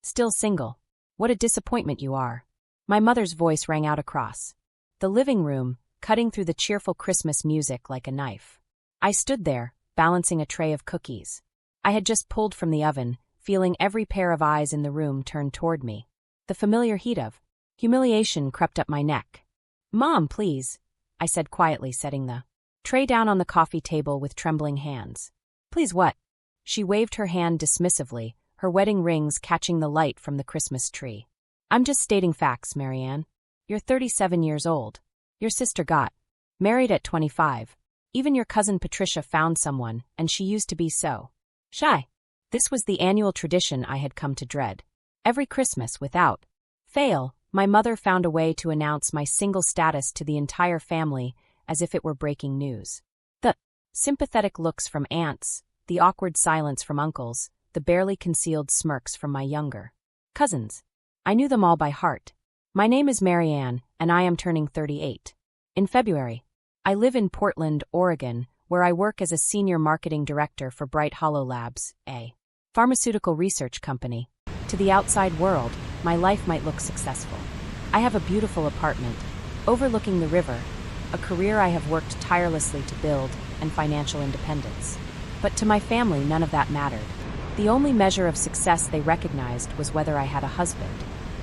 Still single. What a disappointment you are. My mother's voice rang out across the living room, cutting through the cheerful Christmas music like a knife. I stood there, balancing a tray of cookies. I had just pulled from the oven, feeling every pair of eyes in the room turn toward me. The familiar heat of humiliation crept up my neck. "Mom, please," I said quietly, setting the tray down on the coffee table with trembling hands. "Please what?" She waved her hand dismissively, her wedding rings catching the light from the Christmas tree. "I'm just stating facts, Marianne. You're 37 years old. Your sister got married at 25. Even your cousin Patricia found someone, and she used to be so shy." This was the annual tradition I had come to dread. Every Christmas, without fail, my mother found a way to announce my single status to the entire family as if it were breaking news. The sympathetic looks from aunts, the awkward silence from uncles, the barely concealed smirks from my younger cousins. I knew them all by heart. My name is Marianne, and I am turning 38. In February. I live in Portland, Oregon, where I work as a senior marketing director for Bright Hollow Labs, a pharmaceutical research company. To the outside world, my life might look successful. I have a beautiful apartment, overlooking the river, a career I have worked tirelessly to build, and financial independence. But to my family, none of that mattered. The only measure of success they recognized was whether I had a husband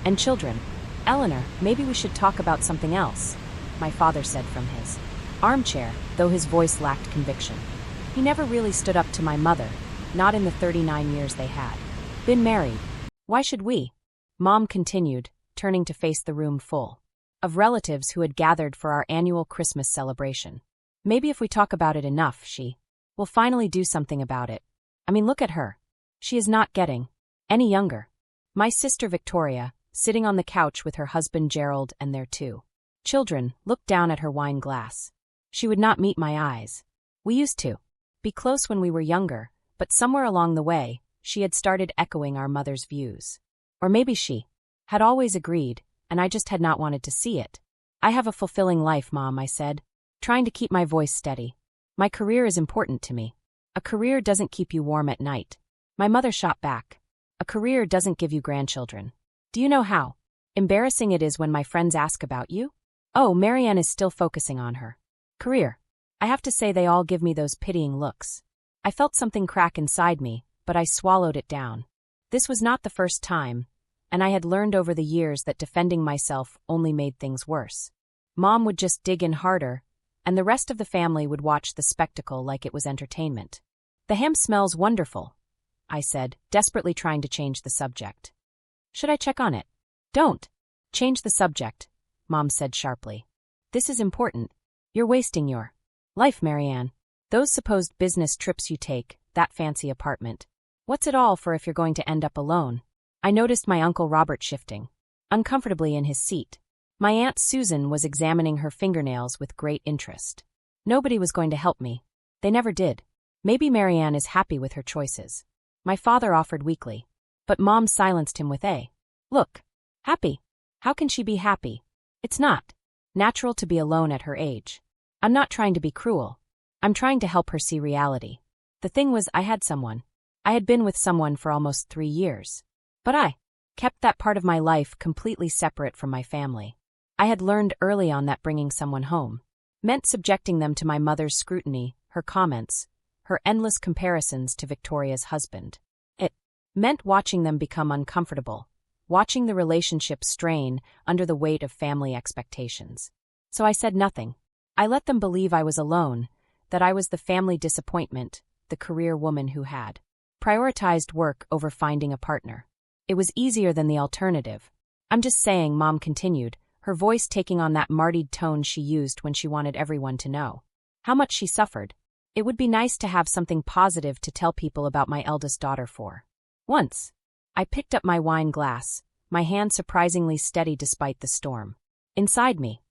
and children. "Eleanor, maybe we should talk about something else," my father said from his armchair, though his voice lacked conviction. He never really stood up to my mother, not in the 39 years they had been married. "Why should we?" Mom continued, turning to face the room full of relatives who had gathered for our annual Christmas celebration. "Maybe if we talk about it enough, she will finally do something about it. I mean, look at her. She is not getting any younger." My sister Victoria, sitting on the couch with her husband Gerald and their 2 children, looked down at her wine glass. She would not meet my eyes. We used to be close when we were younger, but somewhere along the way, she had started echoing our mother's views. Or maybe she had always agreed, and I just had not wanted to see it. "I have a fulfilling life, Mom," I said, trying to keep my voice steady. "My career is important to me. A career doesn't keep you warm at night." My mother shot back. "A career doesn't give you grandchildren. Do you know how embarrassing it is when my friends ask about you?" Oh, Marianne is still focusing on her career. I have to say they all give me those pitying looks. I felt something crack inside me, but I swallowed it down. This was not the first time, and I had learned over the years that defending myself only made things worse. Mom would just dig in harder, and the rest of the family would watch the spectacle like it was entertainment. "The ham smells wonderful," I said, desperately trying to change the subject. "Should I check on it?" "Don't change the subject," Mom said sharply. "This is important. You're wasting your life, Marianne. Those supposed business trips you take, that fancy apartment. What's it all for if you're going to end up alone?" I noticed my Uncle Robert shifting uncomfortably in his seat. My Aunt Susan was examining her fingernails with great interest. Nobody was going to help me. They never did. Maybe Marianne is happy with her choices. My father offered weakly. But Mom silenced him with a look. "Happy? How can she be happy? It's not natural to be alone at her age. I'm not trying to be cruel. I'm trying to help her see reality. The thing was, I had someone. I had been with someone for almost 3 years. But I kept that part of my life completely separate from my family. I had learned early on that bringing someone home meant subjecting them to my mother's scrutiny, her comments, her endless comparisons to Victoria's husband. It meant watching them become uncomfortable, watching the relationship strain under the weight of family expectations. So I said nothing. I let them believe I was alone, that I was the family disappointment, the career woman who had prioritized work over finding a partner. It was easier than the alternative. "I'm just saying," Mom continued, her voice taking on that martyred tone she used when she wanted everyone to know how much she suffered. "It would be nice to have something positive to tell people about my eldest daughter for once." I picked up my wine glass, my hand surprisingly steady despite the storm inside me.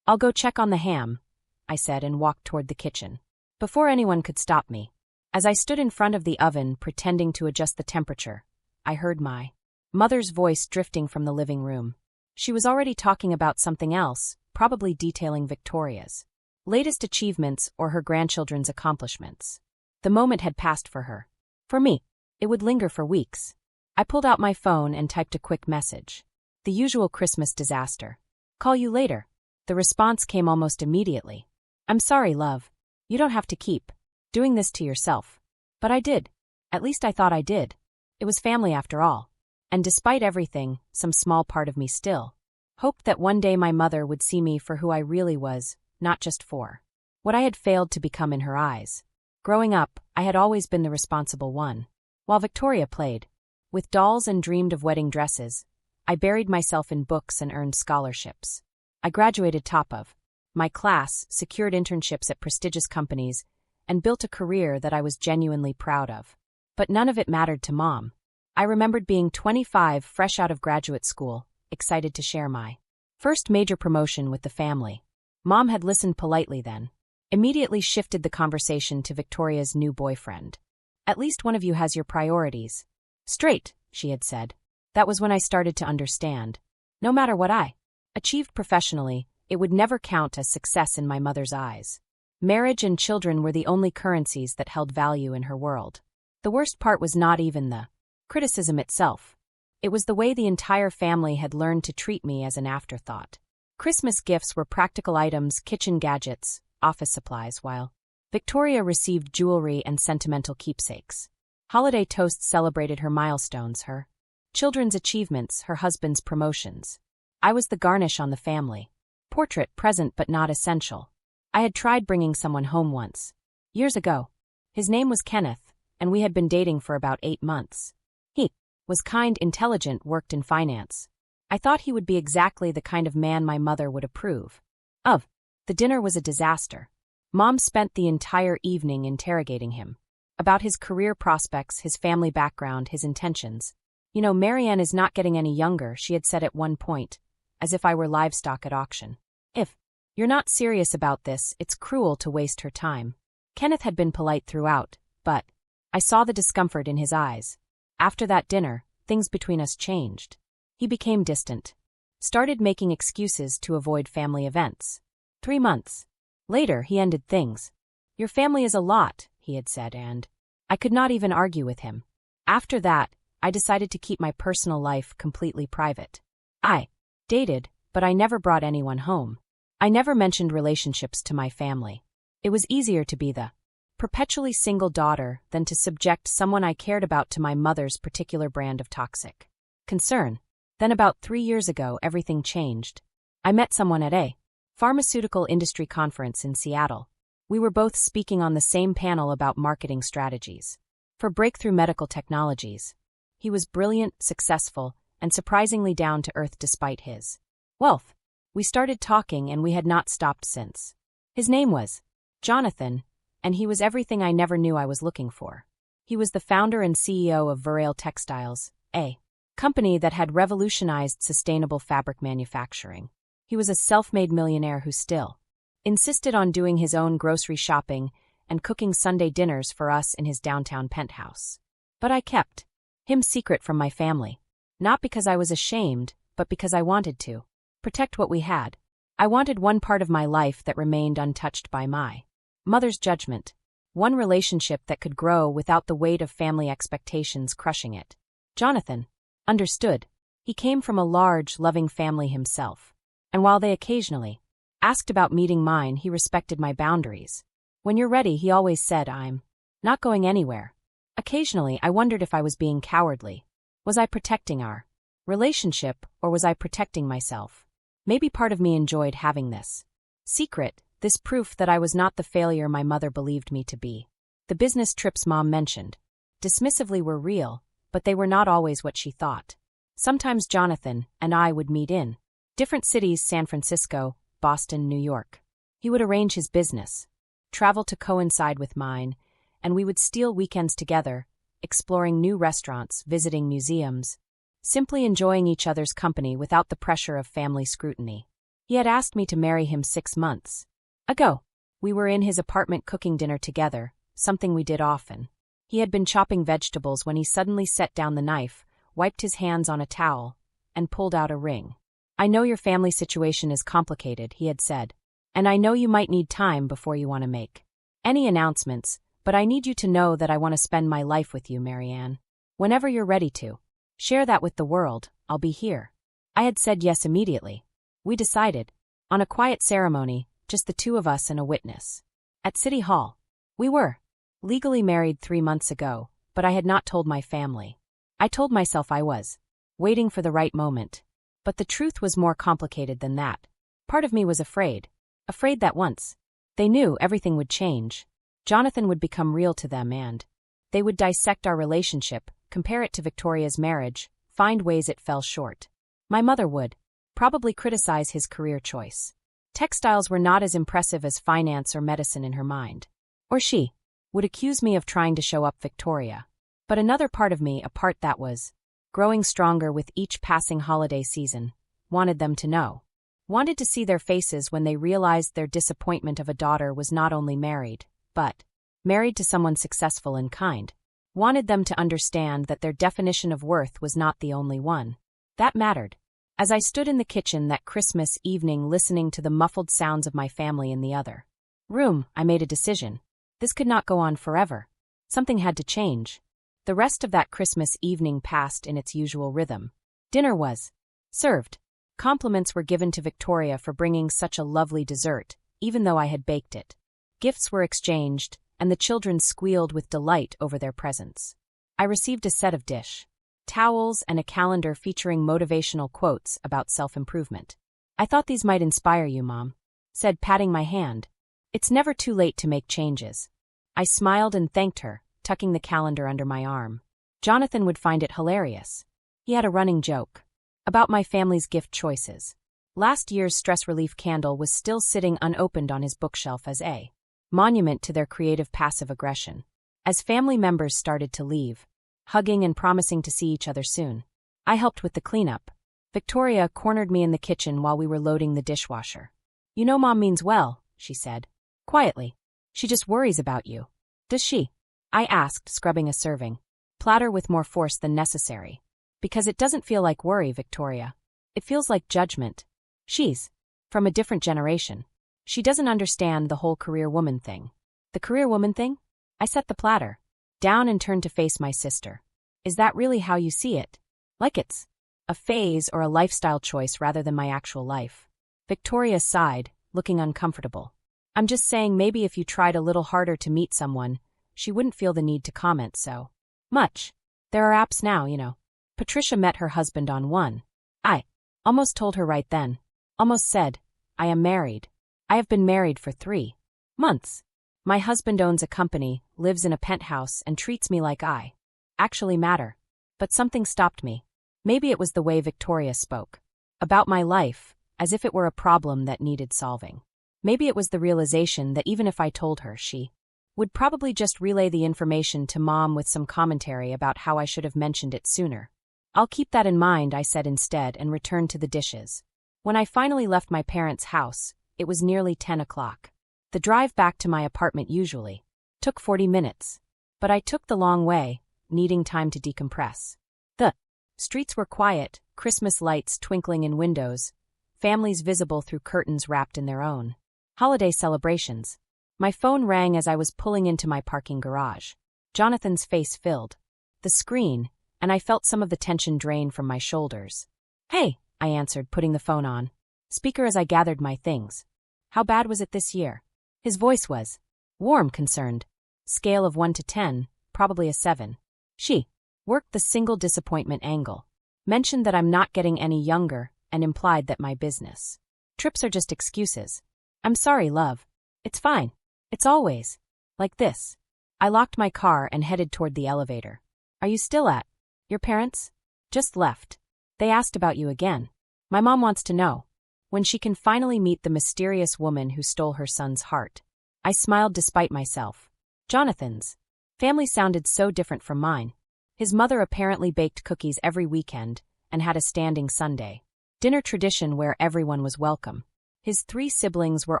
"I'll go check on the ham," I said, and walked toward the kitchen. Before anyone could stop me, as I stood in front of the oven pretending to adjust the temperature, I heard my mother's voice drifting from the living room. She was already talking about something else, probably detailing Victoria's latest achievements or her grandchildren's accomplishments. The moment had passed for her. For me, it would linger for weeks. I pulled out my phone and typed a quick message. The usual Christmas disaster. Call you later. The response came almost immediately. I'm sorry, love. You don't have to keep doing this to yourself. But I did. At least I thought I did. It was family after all. And despite everything, some small part of me still hoped that one day my mother would see me for who I really was, not just for what I had failed to become in her eyes. Growing up, I had always been the responsible one. While Victoria played with dolls and dreamed of wedding dresses, I buried myself in books and earned scholarships. I graduated top of my class, secured internships at prestigious companies, and built a career that I was genuinely proud of. But none of it mattered to Mom. I remembered being 25, fresh out of graduate school, excited to share my first major promotion with the family. Mom had listened politely then, immediately shifted the conversation to Victoria's new boyfriend. At least one of you has your priorities straight, she had said. That was when I started to understand. No matter what I achieved professionally, it would never count as success in my mother's eyes. Marriage and children were the only currencies that held value in her world. The worst part was not even the criticism itself. It was the way the entire family had learned to treat me as an afterthought. Christmas gifts were practical items, kitchen gadgets, office supplies, while Victoria received jewelry and sentimental keepsakes. Holiday toasts celebrated her milestones, her children's achievements, her husband's promotions. I was the garnish on the family portrait, present but not essential. I had tried bringing someone home once. Years ago. His name was Kenneth, and we had been dating for about 8 months. He was kind, intelligent, worked in finance. I thought he would be exactly the kind of man my mother would approve of. The dinner was a disaster. Mom spent the entire evening interrogating him about his career prospects, his family background, his intentions. You know, Marianne is not getting any younger, she had said at one point, as if I were livestock at auction. If you're not serious about this, it's cruel to waste her time. Kenneth had been polite throughout, but I saw the discomfort in his eyes. After that dinner, things between us changed. He became distant. Started making excuses to avoid family events. 3 months later, he ended things. Your family is a lot, he had said, and I could not even argue with him. After that, I decided to keep my personal life completely private. I dated, but I never brought anyone home. I never mentioned relationships to my family. It was easier to be the perpetually single daughter than to subject someone I cared about to my mother's particular brand of toxic concern. Then about 3 years ago, everything changed. I met someone at a pharmaceutical industry conference in Seattle. We were both speaking on the same panel about marketing strategies for breakthrough medical technologies. He was brilliant, successful, and surprisingly down to earth despite his wealth. We started talking and we had not stopped since. His name was Jonathan, and he was everything I never knew I was looking for. He was the founder and CEO of Betrayal Textiles, a company that had revolutionized sustainable fabric manufacturing. He was a self-made millionaire who still insisted on doing his own grocery shopping and cooking Sunday dinners for us in his downtown penthouse. But I kept him secret from my family. Not because I was ashamed, but because I wanted to protect what we had. I wanted one part of my life that remained untouched by my mother's judgment. One relationship that could grow without the weight of family expectations crushing it. Jonathan understood. He came from a large, loving family himself. And while they occasionally asked about meeting mine, he respected my boundaries. When you're ready, he always said, I'm not going anywhere. Occasionally, I wondered if I was being cowardly. Was I protecting our relationship, or was I protecting myself? Maybe part of me enjoyed having this secret, this proof that I was not the failure my mother believed me to be. The business trips Mom mentioned dismissively were real, but they were not always what she thought. Sometimes Jonathan and I would meet in different cities, San Francisco, Boston, New York. He would arrange his business, travel to coincide with mine, and we would steal weekends together, exploring new restaurants, visiting museums, simply enjoying each other's company without the pressure of family scrutiny. He had asked me to marry him 6 months ago. We were in his apartment cooking dinner together, something we did often. He had been chopping vegetables when he suddenly set down the knife, wiped his hands on a towel, and pulled out a ring. I know your family situation is complicated, he had said, and I know you might need time before you want to make any announcements, but I need you to know that I want to spend my life with you, Marianne. Whenever you're ready to Share that with the world, I'll be here. I had said yes immediately. We decided. On a quiet ceremony, just the two of us and a witness. At City Hall. We were legally married 3 months ago, but I had not told my family. I told myself I was waiting for the right moment. But the truth was more complicated than that. Part of me was afraid. Afraid that once they knew, everything would change. Jonathan would become real to them and they would dissect our relationship, compare it to Victoria's marriage, find ways it fell short. My mother would probably criticize his career choice. Textiles were not as impressive as finance or medicine in her mind. Or she would accuse me of trying to show up Victoria. But another part of me, a part that was growing stronger with each passing holiday season, wanted them to know. Wanted to see their faces when they realized their disappointment of a daughter was not only married, but married to someone successful and kind. Wanted them to understand that their definition of worth was not the only one. That mattered. As I stood in the kitchen that Christmas evening listening to the muffled sounds of my family in the other room, I made a decision. This could not go on forever. Something had to change. The rest of that Christmas evening passed in its usual rhythm. Dinner was served. Compliments were given to Victoria for bringing such a lovely dessert, even though I had baked it. Gifts were exchanged, and the children squealed with delight over their presents. I received a set of dish towels and a calendar featuring motivational quotes about self-improvement. I thought these might inspire you, Mom, said, patting my hand. It's never too late to make changes. I smiled and thanked her, tucking the calendar under my arm. Jonathan would find it hilarious. He had a running joke about my family's gift choices. Last year's stress relief candle was still sitting unopened on his bookshelf as a monument to their creative passive aggression. As family members started to leave, hugging and promising to see each other soon, I helped with the cleanup. Victoria cornered me in the kitchen while we were loading the dishwasher. You know Mom means well, she said. Quietly. She just worries about you. Does she? I asked, scrubbing a serving platter with more force than necessary. Because it doesn't feel like worry, Victoria. It feels like judgment. She's from a different generation. She doesn't understand the whole career woman thing. The career woman thing? I set the platter down and turned to face my sister. Is that really how you see it? Like it's a phase or a lifestyle choice rather than my actual life? Victoria sighed, looking uncomfortable. I'm just saying maybe if you tried a little harder to meet someone, she wouldn't feel the need to comment so much. There are apps now, you know. Patricia met her husband on one. I almost told her right then. Almost said, I am married. I have been married for 3 months. My husband owns a company, lives in a penthouse, and treats me like I actually matter. But something stopped me. Maybe it was the way Victoria spoke about my life, as if it were a problem that needed solving. Maybe it was the realization that even if I told her, she would probably just relay the information to Mom with some commentary about how I should have mentioned it sooner. I'll keep that in mind, I said instead, and returned to the dishes. When I finally left my parents' house, it was nearly 10 o'clock. The drive back to my apartment usually took 40 minutes. But I took the long way, needing time to decompress. The streets were quiet, Christmas lights twinkling in windows, families visible through curtains wrapped in their own holiday celebrations. My phone rang as I was pulling into my parking garage. Jonathan's face filled the screen, and I felt some of the tension drain from my shoulders. Hey, I answered, putting the phone on speaker as I gathered my things. How bad was it this year? His voice was warm, concerned. Scale of 1 to 10, probably a 7. She worked the single disappointment angle, mentioned that I'm not getting any younger, and implied that my business trips are just excuses. I'm sorry, love. It's fine. It's always like this. I locked my car and headed toward the elevator. Are you still at your parents'? Just left. They asked about you again. My mom wants to know when she can finally meet the mysterious woman who stole her son's heart. I smiled despite myself. Jonathan's family sounded so different from mine. His mother apparently baked cookies every weekend and had a standing Sunday dinner tradition where everyone was welcome. His 3 siblings were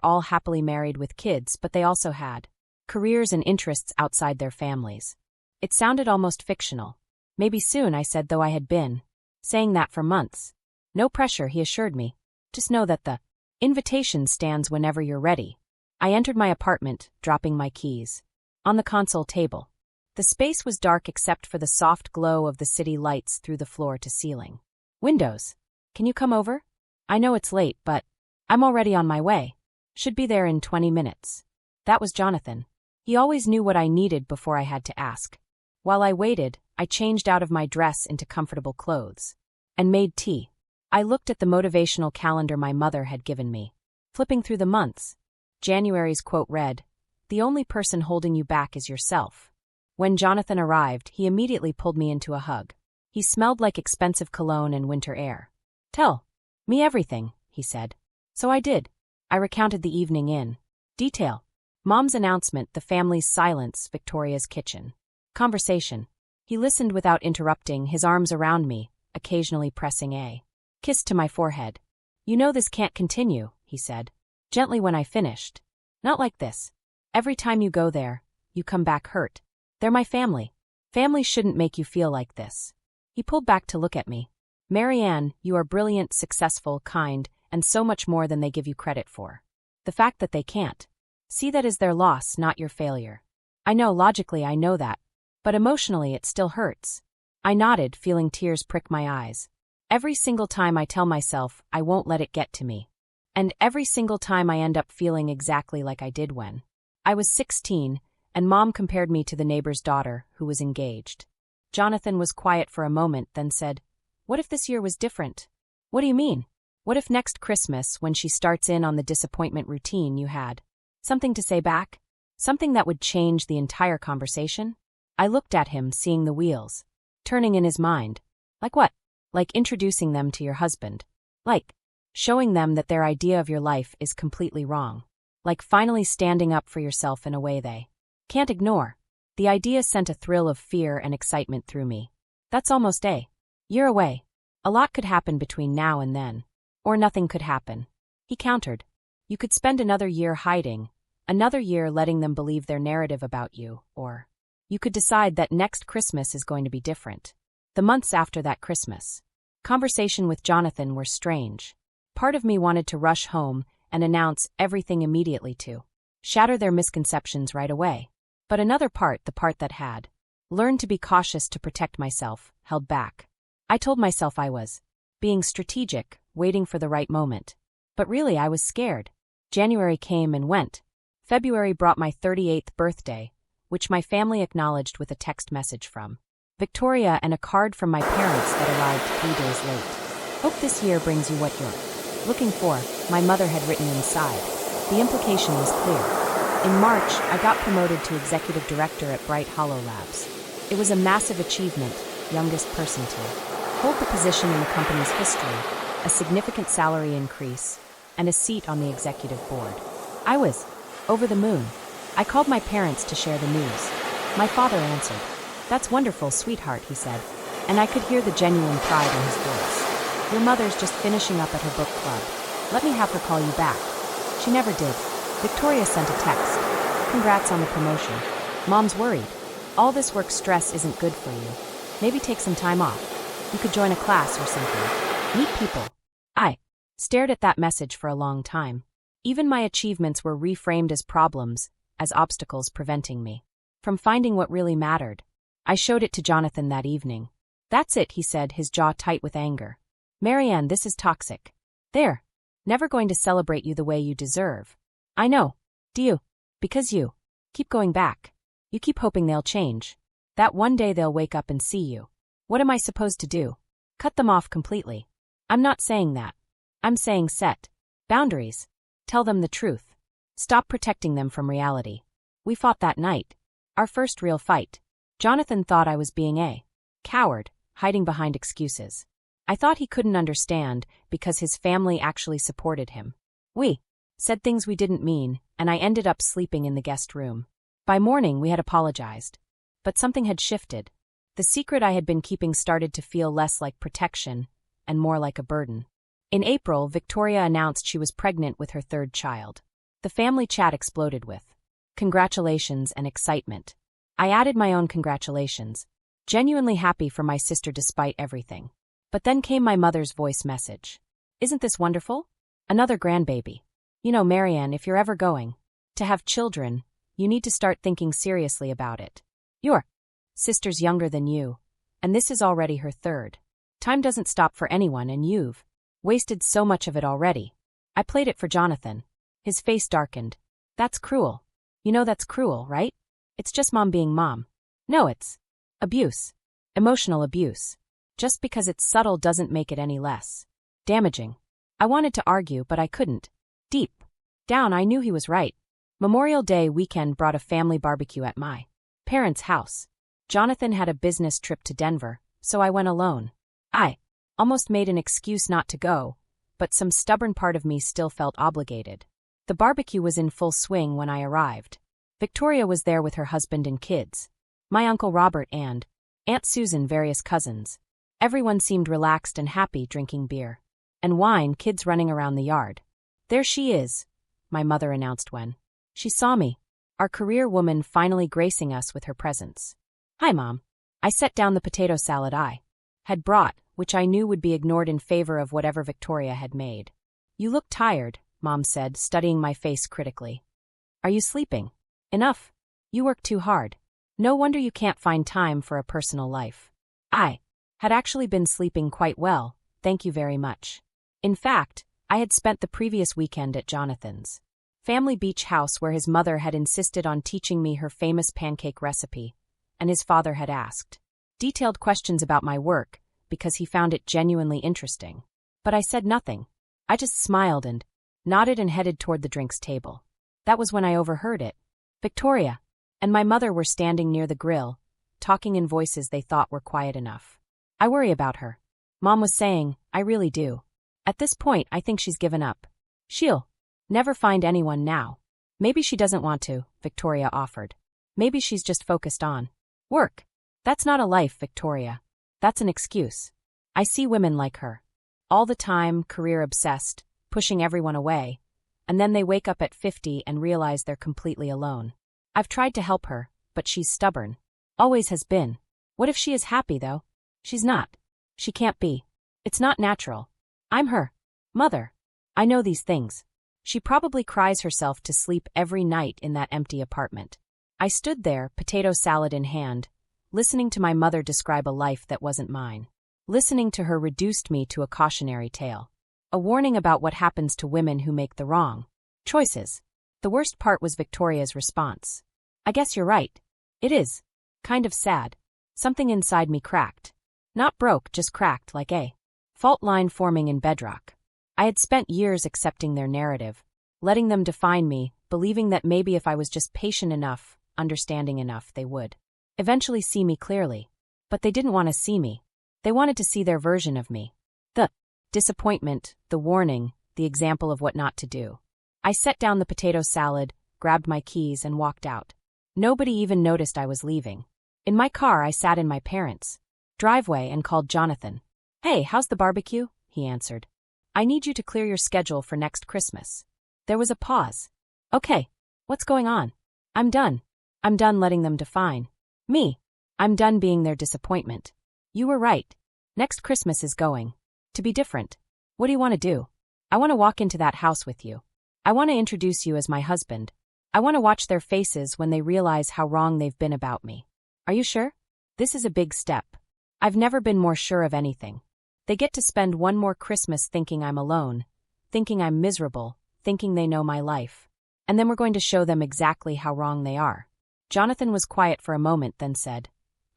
all happily married with kids, but they also had careers and interests outside their families. It sounded almost fictional. Maybe soon, I said, though I had been saying that for months. No pressure, he assured me. Just know that the invitation stands whenever you're ready. I entered my apartment, dropping my keys on the console table. The space was dark except for the soft glow of the city lights through the floor to ceiling. Windows. Can you come over? I know it's late, but I'm already on my way. Should be there in 20 minutes. That was Jonathan. He always knew what I needed before I had to ask. While I waited, I changed out of my dress into comfortable clothes and made tea. I looked at the motivational calendar my mother had given me. Flipping through the months, January's quote read, "The only person holding you back is yourself." When Jonathan arrived, he immediately pulled me into a hug. He smelled like expensive cologne and winter air. "Tell me everything," he said. So I did. I recounted the evening in detail. Mom's announcement, the family's silence, Victoria's kitchen. Conversation. He listened without interrupting, his arms around me, occasionally pressing a kiss to my forehead. "You know this can't continue," he said, gently when I finished. "Not like this. Every time you go there, you come back hurt. They're my family. Family shouldn't make you feel like this." He pulled back to look at me. "Marianne, you are brilliant, successful, kind, and so much more than they give you credit for. The fact that they can't see that is their loss, not your failure. I know, logically I know that, but emotionally it still hurts." I nodded, feeling tears prick my eyes. Every single time I tell myself I won't let it get to me. And every single time I end up feeling exactly like I did when I was 16, and Mom compared me to the neighbor's daughter who was engaged. Jonathan was quiet for a moment, then said, "What if this year was different?" "What do you mean? What if next Christmas, when she starts in on the disappointment routine, you had something to say back? Something that would change the entire conversation?" I looked at him, seeing the wheels turning in his mind. "Like what?" "Like introducing them to your husband. Like showing them that their idea of your life is completely wrong. Like finally standing up for yourself in a way they can't ignore." The idea sent a thrill of fear and excitement through me. "That's almost a year away. A lot could happen between now and then. Or nothing could happen." He countered. "You could spend another year hiding, another year letting them believe their narrative about you, or you could decide that next Christmas is going to be different." The months after that Christmas conversation with Jonathan were strange. Part of me wanted to rush home and announce everything immediately, to shatter their misconceptions right away. But another part, the part that had learned to be cautious to protect myself, held back. I told myself I was being strategic, waiting for the right moment. But really I was scared. January came and went. February brought my 38th birthday, which my family acknowledged with a text message from Victoria and a card from my parents that arrived 3 days late. "Hope this year brings you what you're looking for," my mother had written inside. The implication was clear. In March, I got promoted to executive director at Bright Hollow Labs. It was a massive achievement, youngest person to hold the position in the company's history, a significant salary increase, and a seat on the executive board. I was over the moon. I called my parents to share the news. My father answered. "That's wonderful, sweetheart," he said, and I could hear the genuine pride in his voice. "Your mother's just finishing up at her book club. Let me have her call you back." She never did. Victoria sent a text. "Congrats on the promotion. Mom's worried. All this work stress isn't good for you. Maybe take some time off. You could join a class or something. Meet people." I stared at that message for a long time. Even my achievements were reframed as problems, as obstacles preventing me from finding what really mattered. I showed it to Jonathan that evening. "That's it," he said, his jaw tight with anger. "Marianne, this is toxic. They're never going to celebrate you the way you deserve." "I know. Do you? Because you keep going back. You keep hoping they'll change. That one day they'll wake up and see you. What am I supposed to do? Cut them off completely?" "I'm not saying that. I'm saying set boundaries. Tell them the truth. Stop protecting them from reality." We fought that night. Our first real fight. Jonathan thought I was being a coward, hiding behind excuses. I thought he couldn't understand because his family actually supported him. We said things we didn't mean, and I ended up sleeping in the guest room. By morning, we had apologized. But something had shifted. The secret I had been keeping started to feel less like protection and more like a burden. In April, Victoria announced she was pregnant with her third child. The family chat exploded with congratulations and excitement. I added my own congratulations, genuinely happy for my sister despite everything. But then came my mother's voice message. "Isn't this wonderful? Another grandbaby. You know, Marianne, if you're ever going to have children, you need to start thinking seriously about it. You're sisters younger than you, and this is already her third. Time doesn't stop for anyone, and you've wasted so much of it already. I played it for Jonathan. His face darkened. That's cruel. You know that's cruel, right? It's just mom being mom. No, it's abuse. Emotional abuse. Just because it's subtle doesn't make it any less damaging. I wanted to argue, but I couldn't. Deep down, I knew he was right. Memorial Day weekend brought a family barbecue at my parents' house. Jonathan had a business trip to Denver, so I went alone. I almost made an excuse not to go, but some stubborn part of me still felt obligated. The barbecue was in full swing when I arrived. Victoria was there with her husband and kids. My Uncle Robert and Aunt Susan, various cousins. Everyone seemed relaxed and happy, drinking beer and wine, kids running around the yard. There she is, my mother announced when she saw me, our career woman finally gracing us with her presence. Hi, Mom. I set down the potato salad I had brought, which I knew would be ignored in favor of whatever Victoria had made. You look tired, Mom said, studying my face critically. Are you sleeping? Enough. You work too hard. No wonder you can't find time for a personal life. I had actually been sleeping quite well, thank you very much. In fact, I had spent the previous weekend at Jonathan's family beach house where his mother had insisted on teaching me her famous pancake recipe, and his father had asked detailed questions about my work because he found it genuinely interesting. But I said nothing. I just smiled and nodded and headed toward the drinks table. That was when I overheard it. Victoria and my mother were standing near the grill, talking in voices they thought were quiet enough. I worry about her. Mom was saying, I really do. At this point, I think she's given up. She'll never find anyone now. Maybe she doesn't want to, Victoria offered. Maybe she's just focused on work. That's not a life, Victoria. That's an excuse. I see women like her. All the time, career-obsessed, pushing everyone away, and then they wake up at 50 and realize they're completely alone. I've tried to help her, but she's stubborn. Always has been. What if she is happy, though? She's not. She can't be. It's not natural. I'm her mother. I know these things. She probably cries herself to sleep every night in that empty apartment. I stood there, potato salad in hand, listening to my mother describe a life that wasn't mine. Listening to her reduced me to a cautionary tale. A warning about what happens to women who make the wrong choices. The worst part was Victoria's response. I guess you're right. It is. Kind of sad. Something inside me cracked. Not broke, just cracked like a fault line forming in bedrock. I had spent years accepting their narrative, letting them define me, believing that maybe if I was just patient enough, understanding enough, they would eventually see me clearly. But they didn't want to see me. They wanted to see their version of me. The disappointment, the warning, the example of what not to do. I set down the potato salad, grabbed my keys, and walked out. Nobody even noticed I was leaving. In my car, I sat in my parents' driveway and called Jonathan. Hey, how's the barbecue? He answered. I need you to clear your schedule for next Christmas. There was a pause. Okay, what's going on? I'm done. I'm done letting them define me. I'm done being their disappointment. You were right. Next Christmas is going to be different. What do you want to do? I want to walk into that house with you. I want to introduce you as my husband. I want to watch their faces when they realize how wrong they've been about me. Are you sure? This is a big step. I've never been more sure of anything. They get to spend one more Christmas thinking I'm alone, thinking I'm miserable, thinking they know my life. And then we're going to show them exactly how wrong they are. Jonathan was quiet for a moment, then said,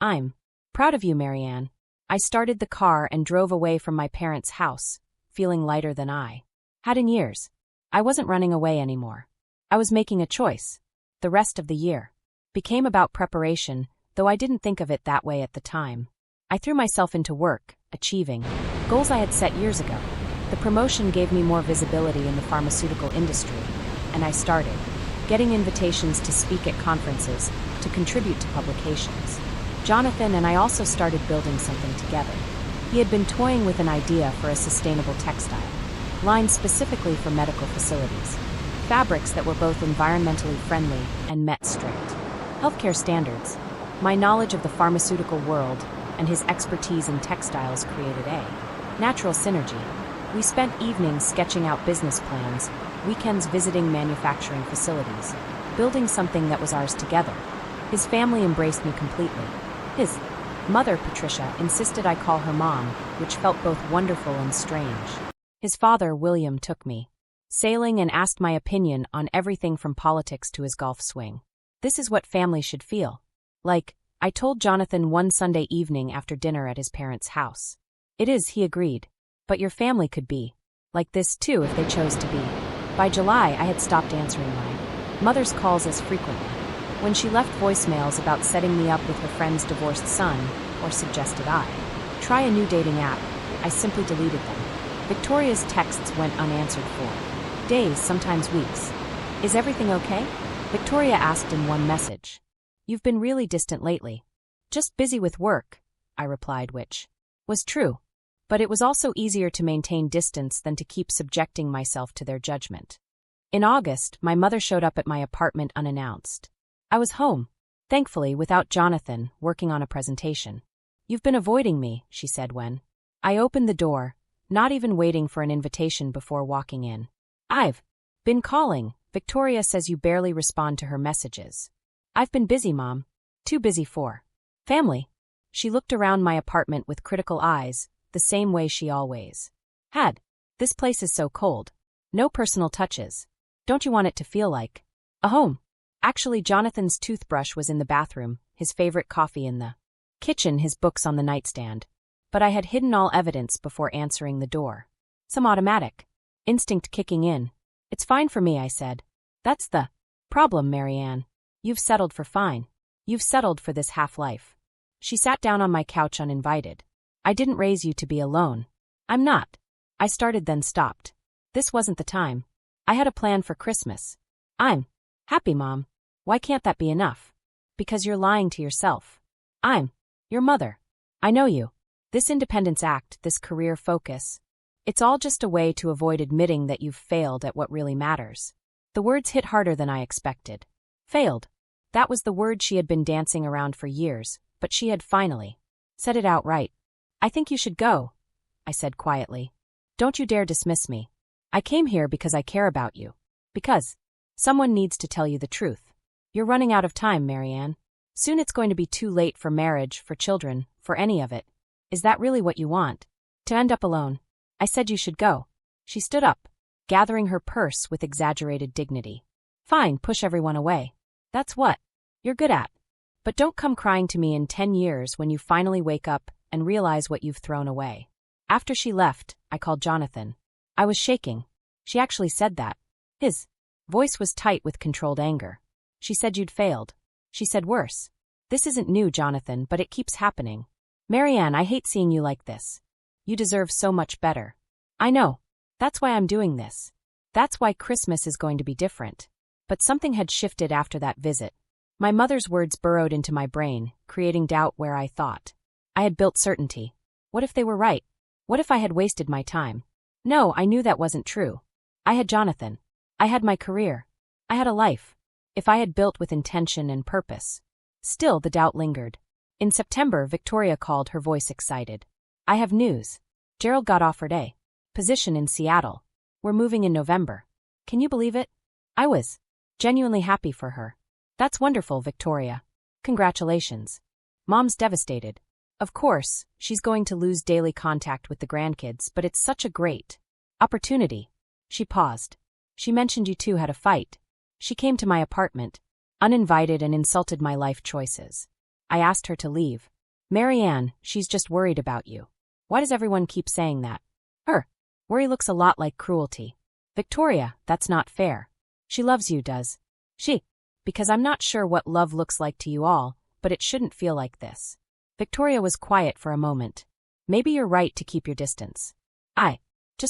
I'm proud of you, Marianne. I started the car and drove away from my parents' house, feeling lighter than I had in years. I wasn't running away anymore. I was making a choice. The rest of the year became about preparation, though I didn't think of it that way at the time. I threw myself into work, achieving goals I had set years ago. The promotion gave me more visibility in the pharmaceutical industry, and I started getting invitations to speak at conferences, to contribute to publications. Jonathan and I also started building something together. He had been toying with an idea for a sustainable textile line specifically for medical facilities, fabrics that were both environmentally friendly and met strict healthcare standards. My knowledge of the pharmaceutical world and his expertise in textiles created a natural synergy. We spent evenings sketching out business plans, weekends visiting manufacturing facilities, building something that was ours together. His family embraced me completely. His mother, Patricia, insisted I call her mom, which felt both wonderful and strange. His father, William, took me sailing and asked my opinion on everything from politics to his golf swing. This is what family should feel like, I told Jonathan one Sunday evening after dinner at his parents' house. It is, he agreed. But your family could be like this too if they chose to be. By July, I had stopped answering my mother's calls as frequently. When she left voicemails about setting me up with her friend's divorced son, or suggested I try a new dating app, I simply deleted them. Victoria's texts went unanswered for days, sometimes weeks. Is everything okay? Victoria asked in one message. You've been really distant lately. Just busy with work, I replied, which was true. But it was also easier to maintain distance than to keep subjecting myself to their judgment. In August, my mother showed up at my apartment unannounced. I was home, thankfully without Jonathan, working on a presentation. You've been avoiding me, she said when I opened the door, not even waiting for an invitation before walking in. I've been calling. Victoria says you barely respond to her messages. I've been busy, Mom. Too busy for family. She looked around my apartment with critical eyes, the same way she always had. This place is so cold. No personal touches. Don't you want it to feel like a home? Actually, Jonathan's toothbrush was in the bathroom, his favorite coffee in the kitchen, his books on the nightstand. But I had hidden all evidence before answering the door. Some automatic instinct kicking in. It's fine for me, I said. That's the problem, Marianne. You've settled for fine. You've settled for this half-life. She sat down on my couch uninvited. I didn't raise you to be alone. I'm not. I started then stopped. This wasn't the time. I had a plan for Christmas. I'm happy, Mom. Why can't that be enough? Because you're lying to yourself. I'm your mother. I know you. This independence act, this career focus, it's all just a way to avoid admitting that you've failed at what really matters. The words hit harder than I expected. Failed. That was the word she had been dancing around for years, but she had finally said it outright. I think you should go, I said quietly. Don't you dare dismiss me. I came here because I care about you. Because someone needs to tell you the truth. You're running out of time, Marianne. Soon it's going to be too late for marriage, for children, for any of it. Is that really what you want? To end up alone? I said you should go. She stood up, gathering her purse with exaggerated dignity. Fine, push everyone away. That's what you're good at. But don't come crying to me in 10 years when you finally wake up and realize what you've thrown away. After she left, I called Jonathan. I was shaking. She actually said that. His voice was tight with controlled anger. She said you'd failed. She said worse. This isn't new, Jonathan, but it keeps happening. Marianne, I hate seeing you like this. You deserve so much better. I know. That's why I'm doing this. That's why Christmas is going to be different. But something had shifted after that visit. My mother's words burrowed into my brain, creating doubt where I thought I had built certainty. What if they were right? What if I had wasted my time? No, I knew that wasn't true. I had Jonathan. I had my career. I had a life. If I had built with intention and purpose. Still, the doubt lingered. In September, Victoria called, her voice excited. I have news. Gerald got offered a position in Seattle. We're moving in November. Can you believe it? I was genuinely happy for her. That's wonderful, Victoria. Congratulations. Mom's devastated. Of course, she's going to lose daily contact with the grandkids, but it's such a great opportunity. She paused. She mentioned you two had a fight. She came to my apartment, uninvited, and insulted my life choices. I asked her to leave. Marianne, she's just worried about you. Why does everyone keep saying that? Her worry looks a lot like cruelty. Victoria, that's not fair. She loves you, does she? Because I'm not sure what love looks like to you all, but it shouldn't feel like this. Victoria was quiet for a moment. Maybe you're right to keep your distance. I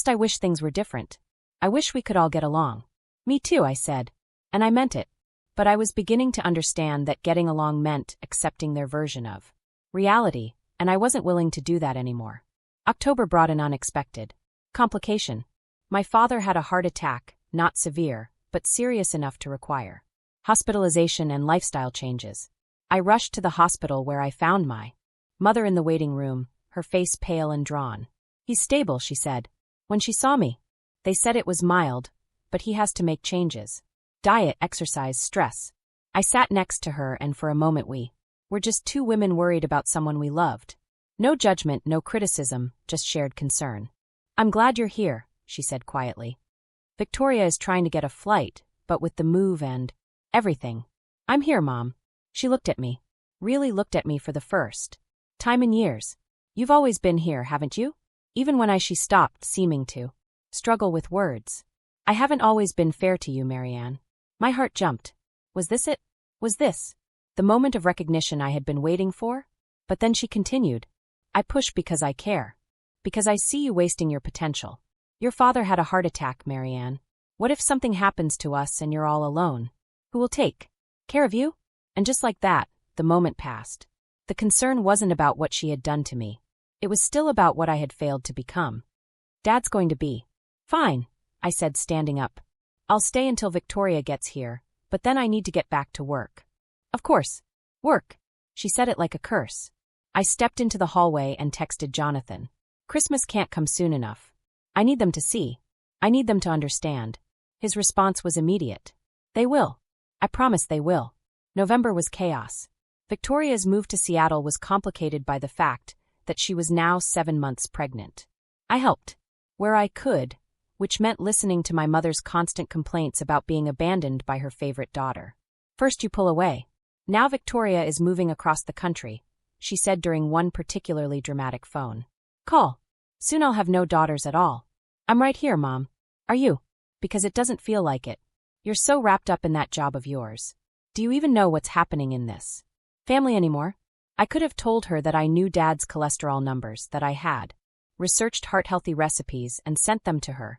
wish things were different. I wish we could all get along. Me too, I said. And I meant it. But I was beginning to understand that getting along meant accepting their version of reality, and I wasn't willing to do that anymore. October brought an unexpected complication. My father had a heart attack, not severe, but serious enough to require hospitalization and lifestyle changes. I rushed to the hospital where I found my mother in the waiting room, her face pale and drawn. He's stable, she said. When she saw me, they said it was mild, but he has to make changes. Diet, exercise, stress. I sat next to her and for a moment we We're just two women worried about someone we loved. No judgment, no criticism, just shared concern. I'm glad you're here, she said quietly. Victoria is trying to get a flight, but with the move and everything. I'm here, Mom. She looked at me. Really looked at me for the first time in years. You've always been here, haven't you? Even when she stopped seeming to struggle with words. I haven't always been fair to you, Marianne. My heart jumped. Was this it? Was this the moment of recognition I had been waiting for? But then she continued. I push because I care. Because I see you wasting your potential. Your father had a heart attack, Marianne. What if something happens to us and you're all alone? Who will take care of you? And just like that, the moment passed. The concern wasn't about what she had done to me. It was still about what I had failed to become. Dad's going to be fine, I said, standing up. I'll stay until Victoria gets here, but then I need to get back to work. Of course. Work. She said it like a curse. I stepped into the hallway and texted Jonathan. Christmas can't come soon enough. I need them to see. I need them to understand. His response was immediate. They will. I promise they will. November was chaos. Victoria's move to Seattle was complicated by the fact that she was now 7 months pregnant. I helped where I could, which meant listening to my mother's constant complaints about being abandoned by her favorite daughter. First you pull away. Now Victoria is moving across the country, she said during one particularly dramatic phone call. Soon I'll have no daughters at all. I'm right here, Mom. Are you? Because it doesn't feel like it. You're so wrapped up in that job of yours. Do you even know what's happening in this family anymore? I could have told her that I knew Dad's cholesterol numbers, that I had researched heart-healthy recipes and sent them to her,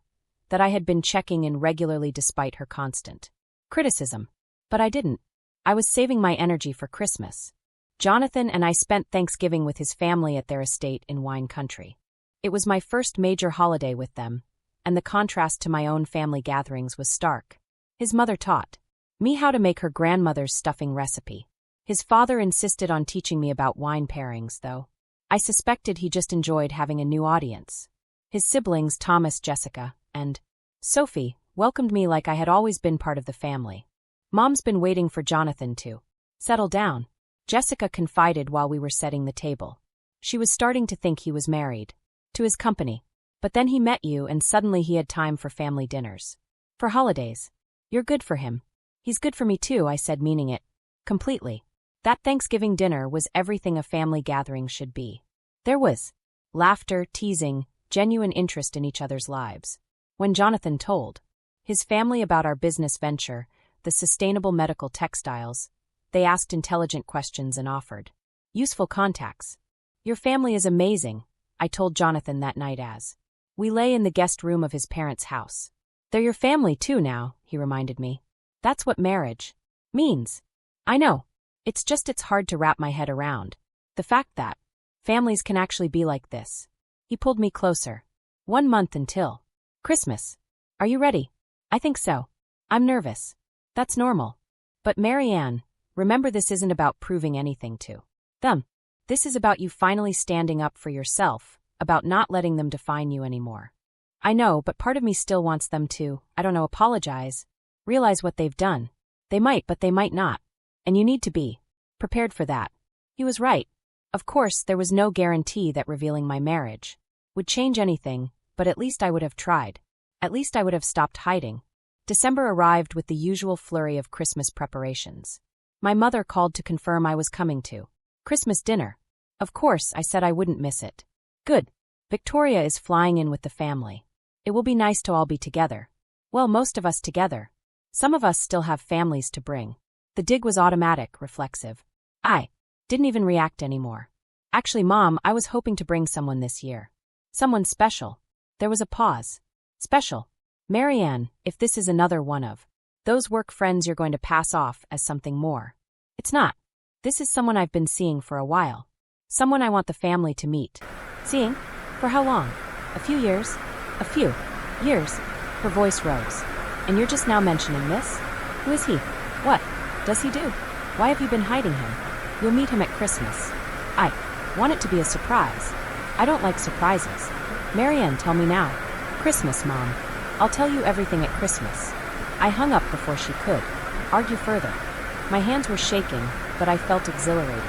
that I had been checking in regularly despite her constant criticism. But I didn't. I was saving my energy for Christmas. Jonathan and I spent Thanksgiving with his family at their estate in wine country. It was my first major holiday with them, and the contrast to my own family gatherings was stark. His mother taught me how to make her grandmother's stuffing recipe. His father insisted on teaching me about wine pairings, though. I suspected he just enjoyed having a new audience. His siblings, Thomas, Jessica, and Sophie, welcomed me like I had always been part of the family. Mom's been waiting for Jonathan to settle down, Jessica confided while we were setting the table. She was starting to think he was married to his company. But then he met you and suddenly he had time for family dinners. For holidays. You're good for him. He's good for me too, I said, meaning it completely. That Thanksgiving dinner was everything a family gathering should be. There was laughter, teasing, genuine interest in each other's lives. When Jonathan told his family about our business venture, the sustainable medical textiles, they asked intelligent questions and offered useful contacts. Your family is amazing, I told Jonathan that night as we lay in the guest room of his parents' house. They're your family too now, he reminded me. That's what marriage means. I know. It's hard to wrap my head around. The fact that families can actually be like this. He pulled me closer. 1 month until Christmas. Are you ready? I think so. I'm nervous. That's normal. But Marianne, remember, this isn't about proving anything to them. This is about you finally standing up for yourself, about not letting them define you anymore. I know, but part of me still wants them to, apologize, realize what they've done. They might, but they might not. And you need to be prepared for that. He was right. Of course, there was no guarantee that revealing my marriage would change anything, but at least I would have tried. At least I would have stopped hiding. December arrived with the usual flurry of Christmas preparations. My mother called to confirm I was coming to Christmas dinner. Of course, I said I wouldn't miss it. Good. Victoria is flying in with the family. It will be nice to all be together. Well, most of us together. Some of us still have families to bring. The dig was automatic, reflexive. I didn't even react anymore. Actually, Mom, I was hoping to bring someone this year. Someone special. There was a pause. Special. Marianne, if this is another one of those work friends you're going to pass off as something more. It's not. This is someone I've been seeing for a while. Someone I want the family to meet. Seeing? For how long? A few years? A few years. Her voice rose. And you're just now mentioning this? Who is he? What does he do? Why have you been hiding him? You'll meet him at Christmas. I want it to be a surprise. I don't like surprises. Marianne, tell me now. Christmas, Mom. I'll tell you everything at Christmas. I hung up before she could argue further. My hands were shaking, but I felt exhilarated.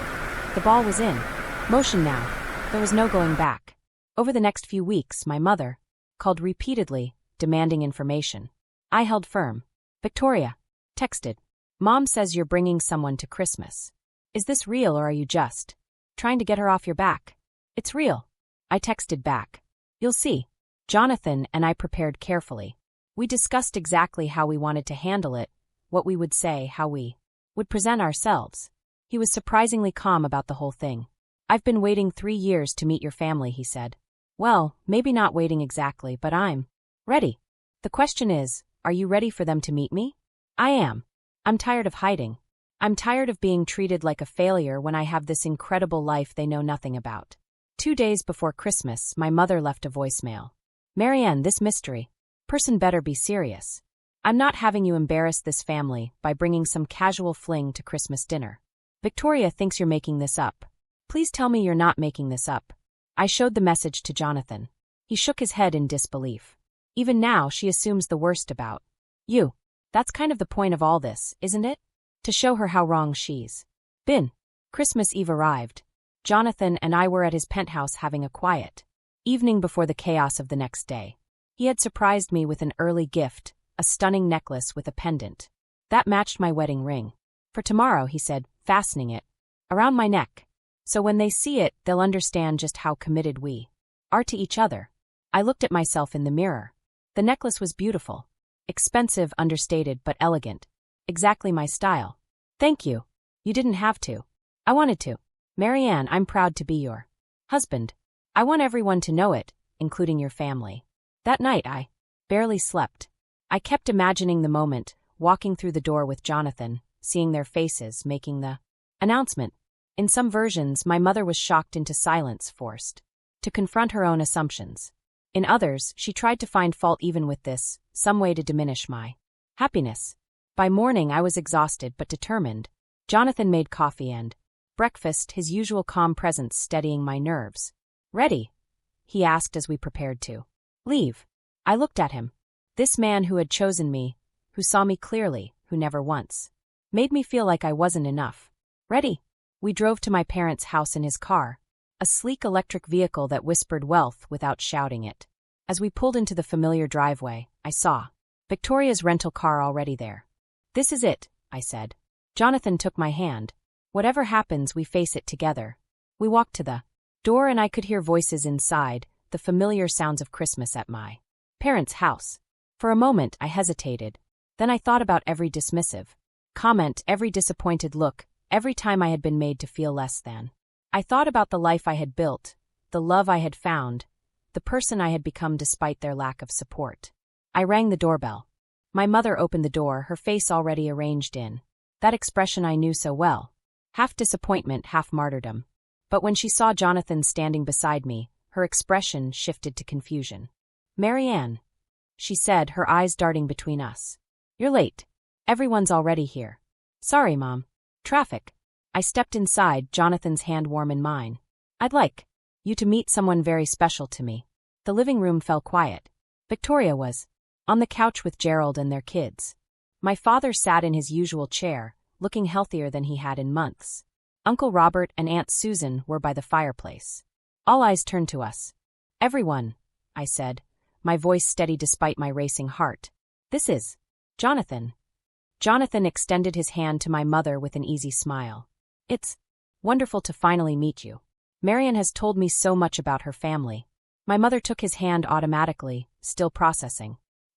The ball was in motion now. There was no going back. Over the next few weeks, my mother called repeatedly, demanding information. I held firm. Victoria texted. Mom says you're bringing someone to Christmas. Is this real or are you just trying to get her off your back? It's real. I texted back. You'll see. Jonathan and I prepared carefully. We discussed exactly how we wanted to handle it, what we would say, how we would present ourselves. He was surprisingly calm about the whole thing. I've been waiting 3 years to meet your family, he said. Well, maybe not waiting exactly, but I'm ready. The question is, are you ready for them to meet me? I am. I'm tired of hiding. I'm tired of being treated like a failure when I have this incredible life they know nothing about. 2 days before Christmas, my mother left a voicemail. Marianne, this mystery person better be serious. I'm not having you embarrass this family by bringing some casual fling to Christmas dinner. Victoria thinks you're making this up. Please tell me you're not making this up. I showed the message to Jonathan. He shook his head in disbelief. Even now, she assumes the worst about you. That's kind of the point of all this, isn't it? To show her how wrong she's been. Christmas Eve arrived. Jonathan and I were at his penthouse having a quiet evening before the chaos of the next day. He had surprised me with an early gift, a stunning necklace with a pendant. That matched my wedding ring. For tomorrow, he said, fastening it around my neck. So when they see it, they'll understand just how committed we are to each other. I looked at myself in the mirror. The necklace was beautiful. Expensive, understated, but elegant. Exactly my style. Thank you. You didn't have to. I wanted to. Marianne, I'm proud to be your husband. I want everyone to know it, including your family. That night I barely slept. I kept imagining the moment, walking through the door with Jonathan, seeing their faces, making the announcement. In some versions, my mother was shocked into silence, forced to confront her own assumptions. In others, she tried to find fault even with this, some way to diminish my happiness. By morning, I was exhausted but determined. Jonathan made coffee and breakfast, his usual calm presence steadying my nerves. Ready? He asked as we prepared to leave. I looked at him. This man who had chosen me, who saw me clearly, who never once made me feel like I wasn't enough. Ready? We drove to my parents' house in his car, a sleek electric vehicle that whispered wealth without shouting it. As we pulled into the familiar driveway, I saw Victoria's rental car already there. This is it, I said. Jonathan took my hand. Whatever happens, we face it together. We walked to the door and I could hear voices inside, the familiar sounds of Christmas at my parents' house. For a moment, I hesitated. Then I thought about every dismissive comment, every disappointed look, every time I had been made to feel less than. I thought about the life I had built, the love I had found, the person I had become despite their lack of support. I rang the doorbell. My mother opened the door, her face already arranged in that expression I knew so well. Half disappointment, half martyrdom. But when she saw Jonathan standing beside me, her expression shifted to confusion. Marianne, she said, her eyes darting between us. You're late. Everyone's already here. Sorry, Mom. Traffic. I stepped inside, Jonathan's hand warm in mine. I'd like you to meet someone very special to me. The living room fell quiet. Victoria was on the couch with Gerald and their kids. My father sat in his usual chair, looking healthier than he had in months. Uncle Robert and Aunt Susan were by the fireplace. All eyes turned to us. Everyone, I said, my voice steady despite my racing heart. This is Jonathan. Jonathan extended his hand to my mother with an easy smile. It's wonderful to finally meet you. Marianne has told me so much about her family. My mother took his hand automatically, still processing.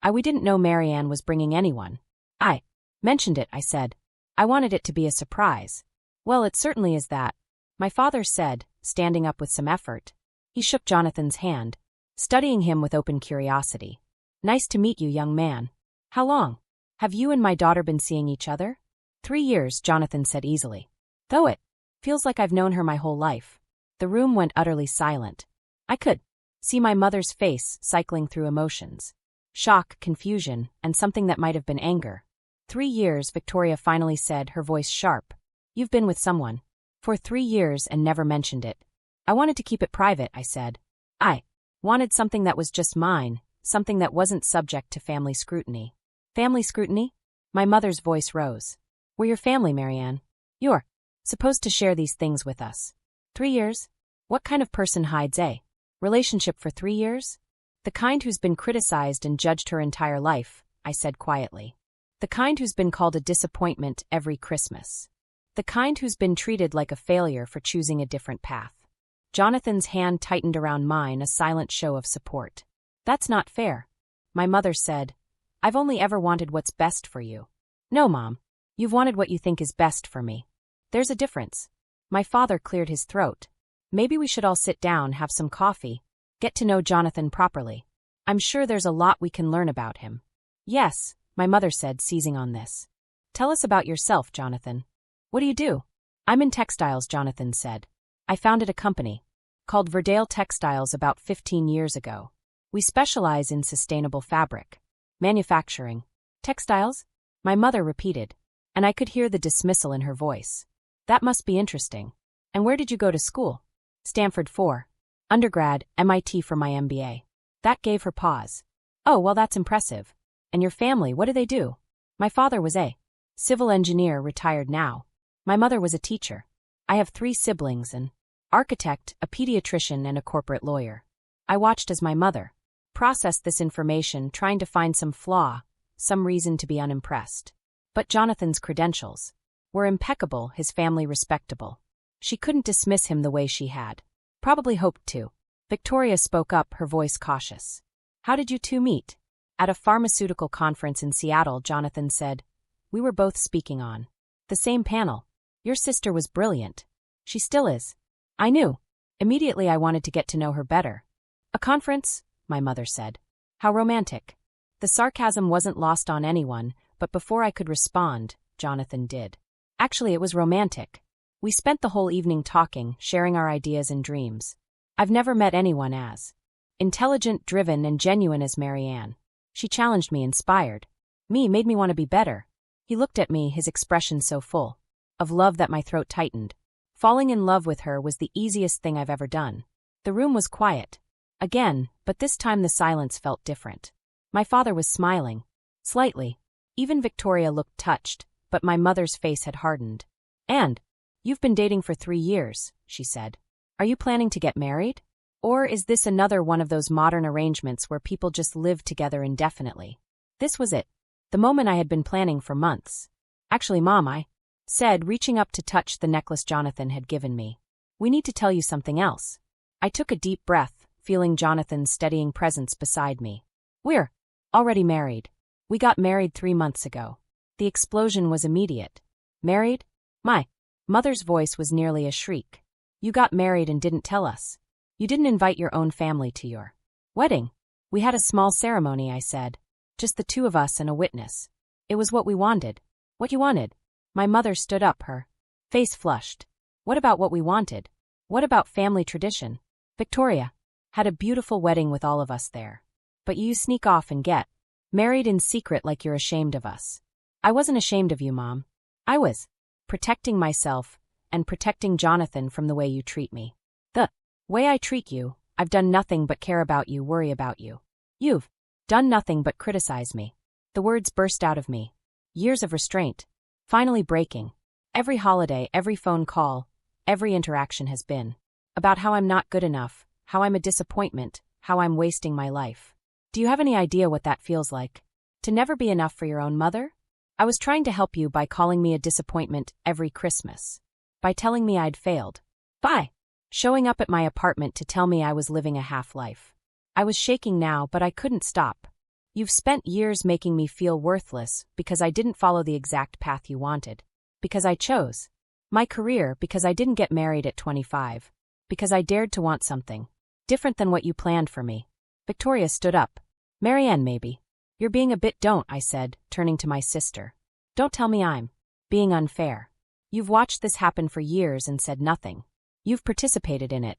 We didn't know Marianne was bringing anyone. I mentioned it, I said. I wanted it to be a surprise. Well, it certainly is that, my father said, standing up with some effort. He shook Jonathan's hand, studying him with open curiosity. Nice to meet you, young man. How long have you and my daughter been seeing each other? 3 years, Jonathan said easily. Though it feels like I've known her my whole life. The room went utterly silent. I could see my mother's face cycling through emotions. Shock, confusion, and something that might have been anger. 3 years, Victoria finally said, her voice sharp. You've been with someone for 3 years and never mentioned it. I wanted to keep it private, I said. I wanted something that was just mine, something that wasn't subject to family scrutiny. Family scrutiny? My mother's voice rose. We're your family, Marianne. Your Supposed to share these things with us. 3 years? What kind of person hides a relationship for 3 years? The kind who's been criticized and judged her entire life, I said quietly. The kind who's been called a disappointment every Christmas. The kind who's been treated like a failure for choosing a different path. Jonathan's hand tightened around mine, a silent show of support. That's not fair. My mother said, I've only ever wanted what's best for you. No, Mom. You've wanted what you think is best for me. There's a difference. My father cleared his throat. Maybe we should all sit down, have some coffee, get to know Jonathan properly. I'm sure there's a lot we can learn about him. Yes, my mother said, seizing on this. Tell us about yourself, Jonathan. What do you do? I'm in textiles, Jonathan said. I founded a company called Verdale Textiles about 15 years ago. We specialize in sustainable fabric manufacturing. Textiles? My mother repeated, and I could hear the dismissal in her voice. That must be interesting. And where did you go to school? Stanford for undergrad, MIT for my MBA. That gave her pause. Oh, well, that's impressive. And your family, what do they do? My father was a civil engineer, retired now. My mother was a teacher. I have 3 siblings, an architect, a pediatrician, and a corporate lawyer. I watched as my mother processed this information, trying to find some flaw, some reason to be unimpressed. But Jonathan's credentials were impeccable, his family respectable. She couldn't dismiss him the way she had probably hoped to. Victoria spoke up, her voice cautious. How did you two meet? At a pharmaceutical conference in Seattle, Jonathan said. We were both speaking on the same panel. Your sister was brilliant. She still is. I knew. Immediately I wanted to get to know her better. A conference? My mother said. How romantic. The sarcasm wasn't lost on anyone, but before I could respond, Jonathan did. Actually, it was romantic. We spent the whole evening talking, sharing our ideas and dreams. I've never met anyone as intelligent, driven, and genuine as Marianne. She challenged me, inspired me, made me want to be better. He looked at me, his expression so full of love that my throat tightened. Falling in love with her was the easiest thing I've ever done. The room was quiet again, but this time the silence felt different. My father was smiling slightly. Even Victoria looked touched, but my mother's face had hardened. And you've been dating for 3 years, she said. Are you planning to get married? Or is this another one of those modern arrangements where people just live together indefinitely? This was it. The moment I had been planning for months. Actually, Mom, I said, reaching up to touch the necklace Jonathan had given me. We need to tell you something else. I took a deep breath, feeling Jonathan's steadying presence beside me. We're already married. We got married 3 months ago. The explosion was immediate. Married? My mother's voice was nearly a shriek. You got married and didn't tell us. You didn't invite your own family to your wedding. We had a small ceremony, I said. Just the 2 of us and a witness. It was what we wanted. What you wanted? My mother stood up, her face flushed. What about what we wanted? What about family tradition? Victoria had a beautiful wedding with all of us there. But you sneak off and get married in secret like you're ashamed of us. I wasn't ashamed of you, Mom. I was protecting myself and protecting Jonathan from the way you treat me. The way I treat you, I've done nothing but care about you, worry about you. You've done nothing but criticize me. The words burst out of me. Years of restraint, finally breaking. Every holiday, every phone call, every interaction has been about how I'm not good enough, how I'm a disappointment, how I'm wasting my life. Do you have any idea what that feels like? To never be enough for your own mother? I was trying to help you by calling me a disappointment every Christmas. By telling me I'd failed. By showing up at my apartment to tell me I was living a half-life. I was shaking now, but I couldn't stop. You've spent years making me feel worthless because I didn't follow the exact path you wanted. Because I chose my career, because I didn't get married at 25. Because I dared to want something different than what you planned for me. Victoria stood up. Marianne, maybe. You're being a bit, don't, I said, turning to my sister. Don't tell me I'm being unfair. You've watched this happen for years and said nothing. You've participated in it.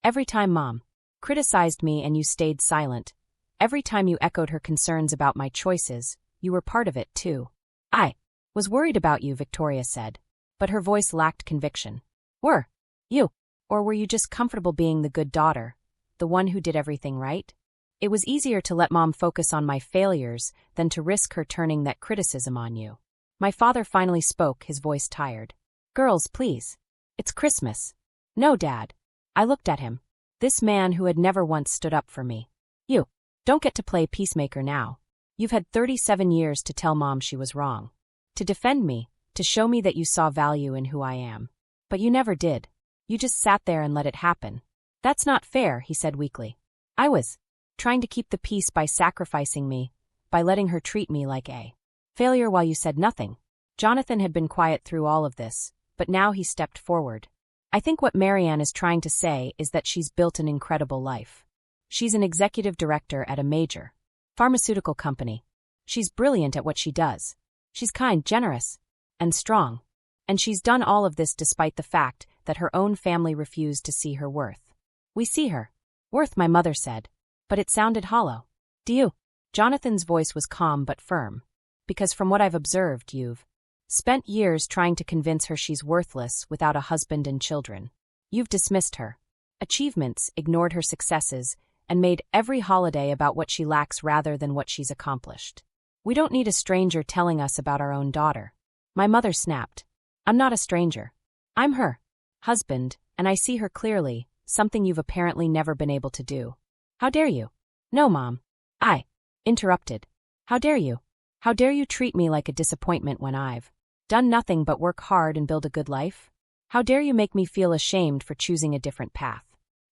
Every time Mom criticized me and you stayed silent. Every time you echoed her concerns about my choices, you were part of it too. I was worried about you, Victoria said. But her voice lacked conviction. Were you? Or were you just comfortable being the good daughter, the one who did everything right? It was easier to let Mom focus on my failures than to risk her turning that criticism on you. My father finally spoke, his voice tired. Girls, please. It's Christmas. No, Dad. I looked at him. This man who had never once stood up for me. You don't get to play peacemaker now. You've had 37 years to tell Mom she was wrong. To defend me, to show me that you saw value in who I am. But you never did. You just sat there and let it happen. That's not fair, he said weakly. I was trying to keep the peace by sacrificing me, by letting her treat me like a failure while you said nothing. Jonathan had been quiet through all of this, but now he stepped forward. I think what Marianne is trying to say is that she's built an incredible life. She's an executive director at a major pharmaceutical company. She's brilliant at what she does. She's kind, generous, and strong. And she's done all of this despite the fact that her own family refused to see her worth. We see her worth, my mother said. But it sounded hollow. Do you? Jonathan's voice was calm but firm. Because from what I've observed, you've spent years trying to convince her she's worthless without a husband and children. You've dismissed her achievements, ignored her successes, and made every holiday about what she lacks rather than what she's accomplished. We don't need a stranger telling us about our own daughter. My mother snapped. I'm not a stranger. I'm her husband, and I see her clearly, something you've apparently never been able to do. How dare you? No, Mom. I interrupted. How dare you? How dare you treat me like a disappointment when I've done nothing but work hard and build a good life? How dare you make me feel ashamed for choosing a different path?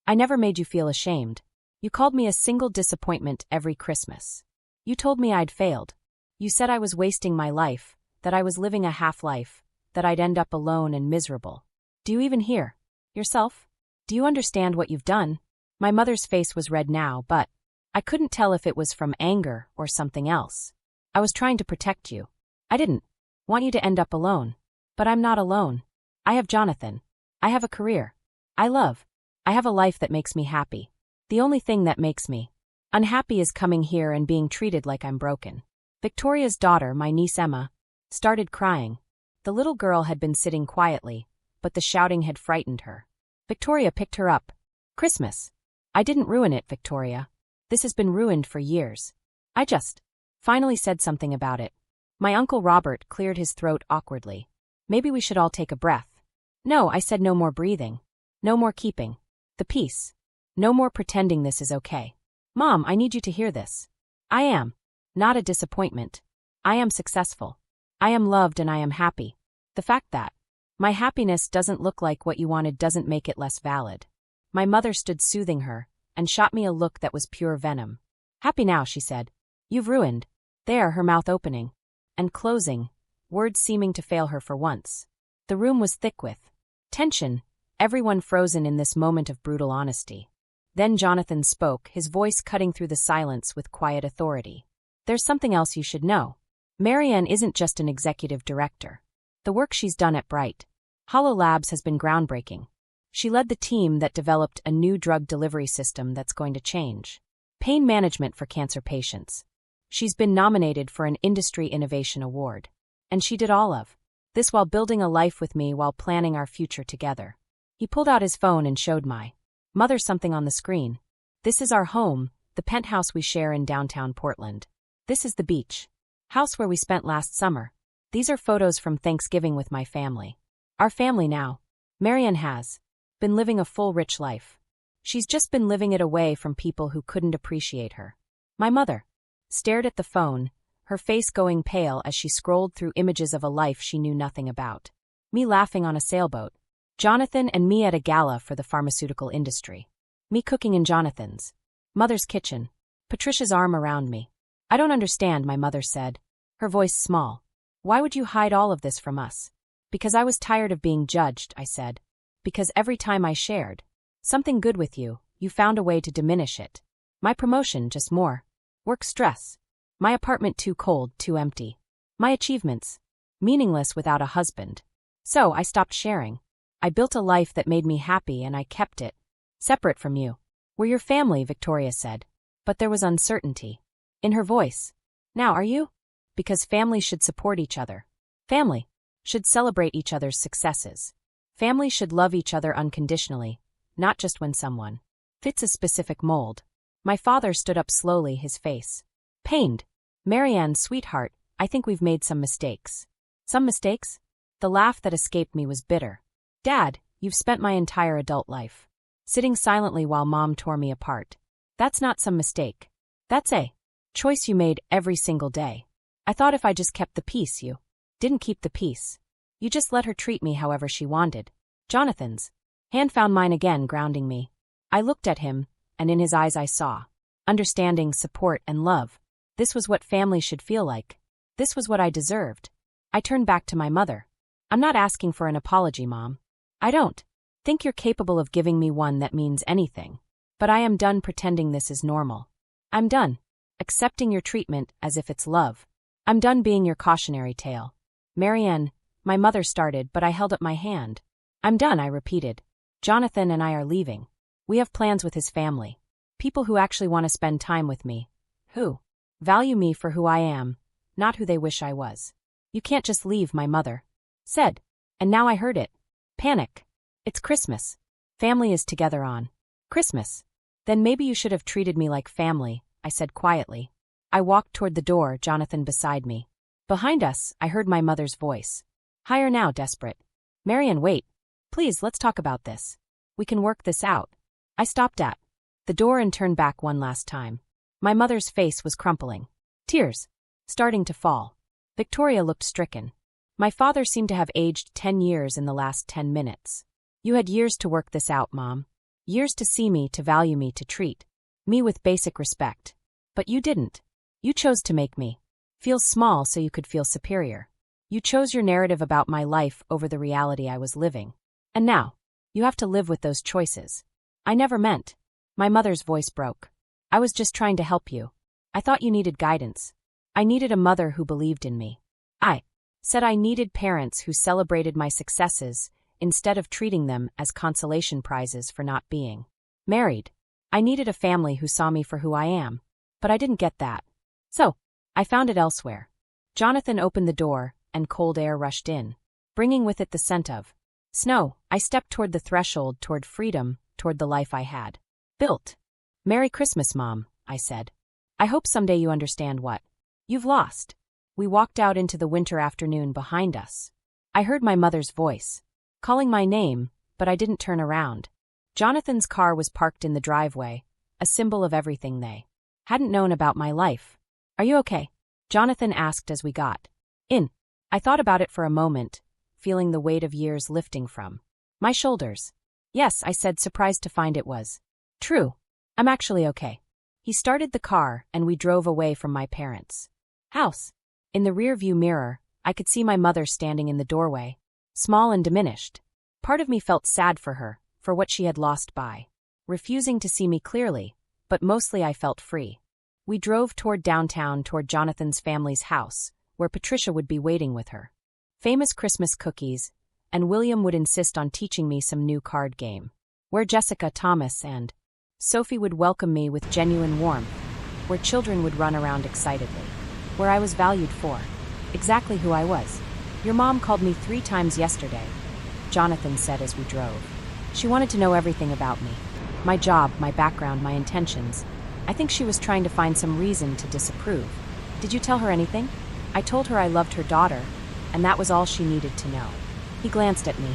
I never made you feel ashamed. You called me a single disappointment every Christmas. You told me I'd failed. You said I was wasting my life, that I was living a half-life, that I'd end up alone and miserable. Do you even hear yourself? Do you understand what you've done? My mother's face was red now, but I couldn't tell if it was from anger or something else. I was trying to protect you. I didn't want you to end up alone. But I'm not alone. I have Jonathan. I have a career. I have a life that makes me happy. The only thing that makes me unhappy is coming here and being treated like I'm broken. Victoria's daughter, my niece Emma, started crying. The little girl had been sitting quietly, but the shouting had frightened her. Victoria picked her up. Christmas. I didn't ruin it, Victoria. This has been ruined for years. I just finally said something about it. My Uncle Robert cleared his throat awkwardly. Maybe we should all take a breath. No, I said, no more breathing. No more keeping the peace. No more pretending this is okay. Mom, I need you to hear this. I am not a disappointment. I am successful. I am loved and I am happy. The fact that my happiness doesn't look like what you wanted doesn't make it less valid. My mother stood soothing her and shot me a look that was pure venom. Happy now, she said. You've ruined. There, her mouth opening and closing, words seeming to fail her for once. The room was thick with tension, everyone frozen in this moment of brutal honesty. Then Jonathan spoke, his voice cutting through the silence with quiet authority. There's something else you should know. Marianne isn't just an executive director. The work she's done at Bright Hollow Labs has been groundbreaking. She led the team that developed a new drug delivery system that's going to change pain management for cancer patients. She's been nominated for an Industry Innovation Award. And she did all of this while building a life with me while planning our future together. He pulled out his phone and showed my mother something on the screen. This is our home, the penthouse we share in downtown Portland. This is the beach house where we spent last summer. These are photos from Thanksgiving with my family. Our family now. Marianne has been living a full, rich life. She's just been living it away from people who couldn't appreciate her. My mother stared at the phone, her face going pale as she scrolled through images of a life she knew nothing about. Me laughing on a sailboat. Jonathan and me at a gala for the pharmaceutical industry. Me cooking in Jonathan's mother's kitchen. Patricia's arm around me. I don't understand, my mother said, her voice small. Why would you hide all of this from us? Because I was tired of being judged, I said. Because every time I shared something good with you, you found a way to diminish it. My promotion, just more work stress. My apartment too cold, too empty. My achievements meaningless without a husband. So I stopped sharing. I built a life that made me happy and I kept it separate from you. We're your family, Victoria said. But there was uncertainty in her voice. Now are you? Because family should support each other. Family should celebrate each other's successes. Family should love each other unconditionally, not just when someone fits a specific mold. My father stood up slowly, his face pained. Marianne, sweetheart, I think we've made some mistakes. Some mistakes? The laugh that escaped me was bitter. Dad, you've spent my entire adult life sitting silently while Mom tore me apart. That's not some mistake. That's a choice you made every single day. I thought if I just kept the peace, you didn't keep the peace. You just let her treat me however she wanted. Jonathan's hand found mine again, grounding me. I looked at him, and in his eyes I saw understanding, support, and love. This was what family should feel like. This was what I deserved. I turned back to my mother. I'm not asking for an apology, Mom. I don't think you're capable of giving me one that means anything. But I am done pretending this is normal. I'm done accepting your treatment as if it's love. I'm done being your cautionary tale. Marianne, my mother started, but I held up my hand. I'm done, I repeated. Jonathan and I are leaving. We have plans with his family. People who actually want to spend time with me. Who value me for who I am, not who they wish I was. You can't just leave, my mother said. And now I heard it. Panic. It's Christmas. Family is together on Christmas. Then maybe you should have treated me like family, I said quietly. I walked toward the door, Jonathan beside me. Behind us, I heard my mother's voice. Higher now, desperate. Marianne, wait. Please, let's talk about this. We can work this out. I stopped at the door and turned back one last time. My mother's face was crumpling. Tears starting to fall. Victoria looked stricken. My father seemed to have aged 10 years in the last 10 minutes. You had years to work this out, Mom. Years to see me, to value me, to treat me with basic respect. But you didn't. You chose to make me feel small so you could feel superior. You chose your narrative about my life over the reality I was living. And now, you have to live with those choices. I never meant. My mother's voice broke. I was just trying to help you. I thought you needed guidance. I needed a mother who believed in me. I said I needed parents who celebrated my successes instead of treating them as consolation prizes for not being married. I needed a family who saw me for who I am. But I didn't get that. So, I found it elsewhere. Jonathan opened the door, and cold air rushed in, bringing with it the scent of snow. I stepped toward the threshold, toward freedom, toward the life I had built. Merry Christmas, Mom, I said. I hope someday you understand what you've lost. We walked out into the winter afternoon behind us. I heard my mother's voice, calling my name, but I didn't turn around. Jonathan's car was parked in the driveway, a symbol of everything they hadn't known about my life. Are you okay? Jonathan asked as we got in. I thought about it for a moment, feeling the weight of years lifting from my shoulders. Yes, I said, surprised to find it was true. I'm actually okay. He started the car, and we drove away from my parents' house. In the rearview mirror, I could see my mother standing in the doorway, small and diminished. Part of me felt sad for her, for what she had lost by refusing to see me clearly, but mostly I felt free. We drove toward downtown, toward Jonathan's family's house, where Patricia would be waiting with her famous Christmas cookies, and William would insist on teaching me some new card game, where Jessica, Thomas, and Sophie would welcome me with genuine warmth, where children would run around excitedly, where I was valued for exactly who I was. Your mom called me 3 times yesterday, Jonathan said as we drove. She wanted to know everything about me. My job, my background, my intentions. I think she was trying to find some reason to disapprove. Did you tell her anything? I told her I loved her daughter, and that was all she needed to know. He glanced at me.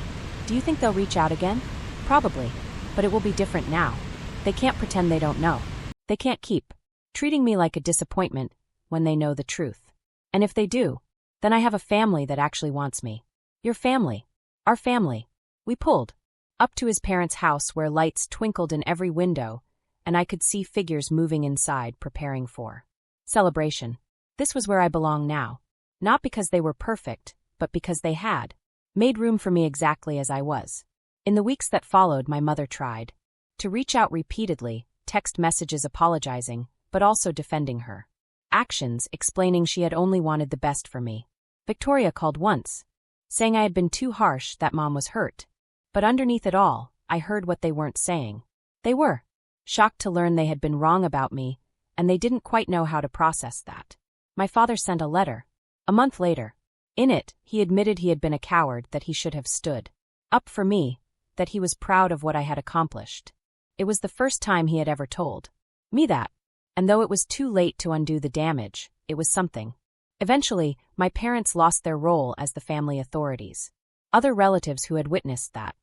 Do you think they'll reach out again? Probably, but it will be different now. They can't pretend they don't know. They can't keep treating me like a disappointment when they know the truth. And if they do, then I have a family that actually wants me. Your family. Our family. We pulled up to his parents' house where lights twinkled in every window, and I could see figures moving inside, preparing for celebration. This was where I belong now. Not because they were perfect, but because they had made room for me exactly as I was. In the weeks that followed, my mother tried to reach out repeatedly, text messages apologizing, but also defending her actions, explaining she had only wanted the best for me. Victoria called once, saying I had been too harsh, that Mom was hurt. But underneath it all, I heard what they weren't saying. They were shocked to learn they had been wrong about me, and they didn't quite know how to process that. My father sent a letter. A month later. In it, he admitted he had been a coward, that he should have stood up for me, that he was proud of what I had accomplished. It was the first time he had ever told me that. And though it was too late to undo the damage, it was something. Eventually, my parents lost their role as the family authorities. Other relatives who had witnessed that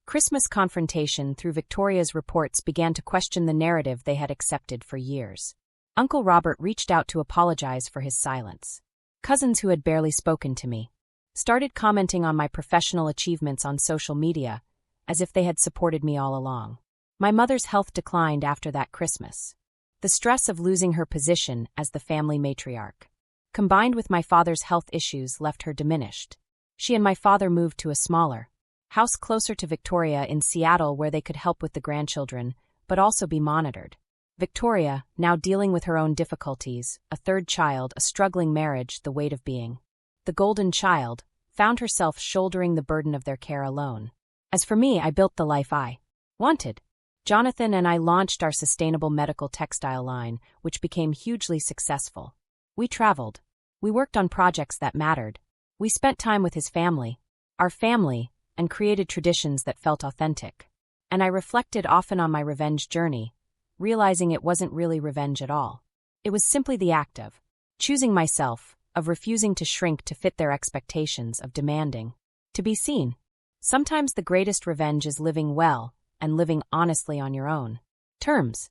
Christmas confrontation through Victoria's reports began to question the narrative they had accepted for years. Uncle Robert reached out to apologize for his silence. Cousins who had barely spoken to me started commenting on my professional achievements on social media, as if they had supported me all along. My mother's health declined after that Christmas. The stress of losing her position as the family matriarch, combined with my father's health issues, left her diminished. She and my father moved to a smaller house closer to Victoria in Seattle where they could help with the grandchildren, but also be monitored. Victoria, now dealing with her own difficulties, a third child, a struggling marriage, the weight of being the golden child, found herself shouldering the burden of their care alone. As for me, I built the life I wanted. Jonathan and I launched our sustainable medical textile line, which became hugely successful. We traveled. We worked on projects that mattered. We spent time with his family, our family, and created traditions that felt authentic. And I reflected often on my revenge journey, realizing it wasn't really revenge at all. It was simply the act of choosing myself, of refusing to shrink to fit their expectations, of demanding to be seen. Sometimes the greatest revenge is living well and living honestly on your own terms.